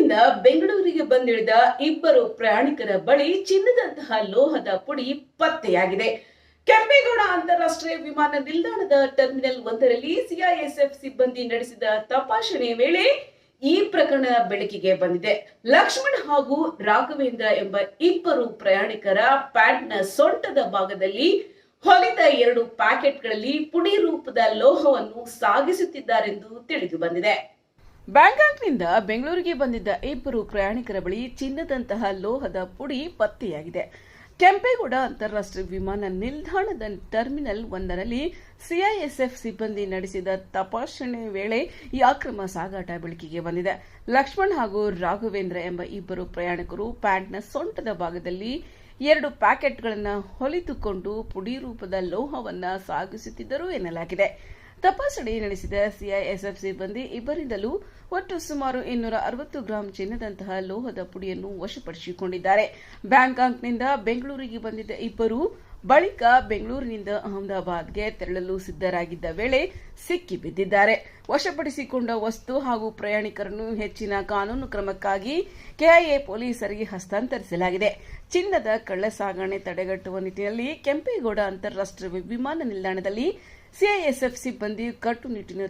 ಬ್ಯಾಂಕಾಕ್ನಿಂದ ಬೆಂಗಳೂರಿಗೆ ಬಂದಿಳಿದ ಇಬ್ಬರು ಪ್ರಯಾಣಿಕರ ಬಳಿ ಚಿನ್ನದಂತಹ ಲೋಹದ ಪುಡಿ ಪತ್ತೆಯಾಗಿದೆ. ಕೆಂಪೇಗೌಡ ಅಂತಾರಾಷ್ಟ್ರೀಯ ವಿಮಾನ ನಿಲ್ದಾಣದ ಟರ್ಮಿನಲ್ ಒಂದರಲ್ಲಿ ಸಿಐಎಸ್ಎಫ್ ಸಿಬ್ಬಂದಿ ನಡೆಸಿದ ತಪಾಸಣೆ ವೇಳೆ ಈ ಪ್ರಕರಣ ಬೆಳಕಿಗೆ ಬಂದಿದೆ. ಲಕ್ಷ್ಮಣ್ ಹಾಗೂ ರಾಘವೇಂದ್ರ ಎಂಬ ಇಬ್ಬರು ಪ್ರಯಾಣಿಕರ ಪ್ಯಾಂಟ್ನ ಸೊಂಟದ ಭಾಗದಲ್ಲಿ ಹೊಲಿದ 2 ಪ್ಯಾಕೆಟ್ಗಳಲ್ಲಿ ಪುಡಿ ರೂಪದ ಲೋಹವನ್ನು ಸಾಗಿಸುತ್ತಿದ್ದಾರೆಂದು ತಿಳಿದು ಬಂದಿದೆ. ಬ್ಯಾಂಕಾಕ್ನಿಂದ ಬೆಂಗಳೂರಿಗೆ ಬಂದಿದ್ದ ಇಬ್ಬರು ಪ್ರಯಾಣಿಕರ ಬಳಿ ಚಿನ್ನದಂತಹ ಲೋಹದ ಪುಡಿ ಪತ್ತೆಯಾಗಿದೆ. ಕೆಂಪೇಗೌಡ ಅಂತಾರಾಷ್ಟ್ರೀಯ ವಿಮಾನ ನಿಲ್ದಾಣದ ಟರ್ಮಿನಲ್ ಒಂದರಲ್ಲಿ ಸಿಐಎಸ್ಎಫ್ ಸಿಬ್ಬಂದಿ ನಡೆಸಿದ ತಪಾಸಣೆ ವೇಳೆ ಈ ಅಕ್ರಮ ಸಾಗಾಟ ಬೆಳಕಿಗೆ ಬಂದಿದೆ. ಲಕ್ಷ್ಮಣ್ ಹಾಗೂ ರಾಘವೇಂದ್ರ ಎಂಬ ಇಬ್ಬರು ಪ್ರಯಾಣಿಕರು ಪ್ಯಾಂಟ್ನ ಸೊಂಟದ ಭಾಗದಲ್ಲಿ 2 ಪ್ಯಾಕೆಟ್ಗಳನ್ನು ಹೊಲಿದುಕೊಂಡು ಪುಡಿ ರೂಪದ ಲೋಹವನ್ನು ಸಾಗಿಸುತ್ತಿದ್ದರು ಎನ್ನಲಾಗಿದೆ. ತಪಾಸಣೆ ನಡೆಸಿದ ಸಿಐಎಸ್ಎಫ್ ಸಿಬ್ಬಂದಿ ಇಬ್ಬರಿಂದಲೂ ಒಟ್ಟು ಸುಮಾರು 260 ಗ್ರಾಂ ಚಿನ್ನದಂತಹ ಲೋಹದ ಪುಡಿಯನ್ನು ವಶಪಡಿಸಿಕೊಂಡಿದ್ದಾರೆ. ಬ್ಯಾಂಕಾಕ್ನಿಂದ ಬೆಂಗಳೂರಿಗೆ ಬಂದಿದ್ದ ಇಬ್ಬರು ಬಳಿಕ ಬೆಂಗಳೂರಿನಿಂದ ಅಹಮದಾಬಾದ್ಗೆ ತೆರಳಲು ಸಿದ್ದರಾಗಿದ್ದ ವೇಳೆ ಸಿಕ್ಕಿಬಿದ್ದಿದ್ದಾರೆ. ವಶಪಡಿಸಿಕೊಂಡ ವಸ್ತು ಹಾಗೂ ಪ್ರಯಾಣಿಕರನ್ನು ಹೆಚ್ಚಿನ ಕಾನೂನು ಕ್ರಮಕ್ಕಾಗಿ ಕೆಐಎ ಪೊಲೀಸರಿಗೆ ಹಸ್ತಾಂತರಿಸಲಾಗಿದೆ. ಚಿನ್ನದ ಕಳ್ಳಸಾಗಣೆ ತಡೆಗಟ್ಟುವ ನಿಟ್ಟಿನಲ್ಲಿ ಕೆಂಪೇಗೌಡ ಅಂತಾರಾಷ್ಟ್ರೀಯ ವಿಮಾನ ನಿಲ್ದಾಣದಲ್ಲಿ ಸಿಐಎಸ್ಎಫ್ ಸಿಬ್ಬಂದಿ ಕಟ್ಟುನಿಟ್ಟಿನ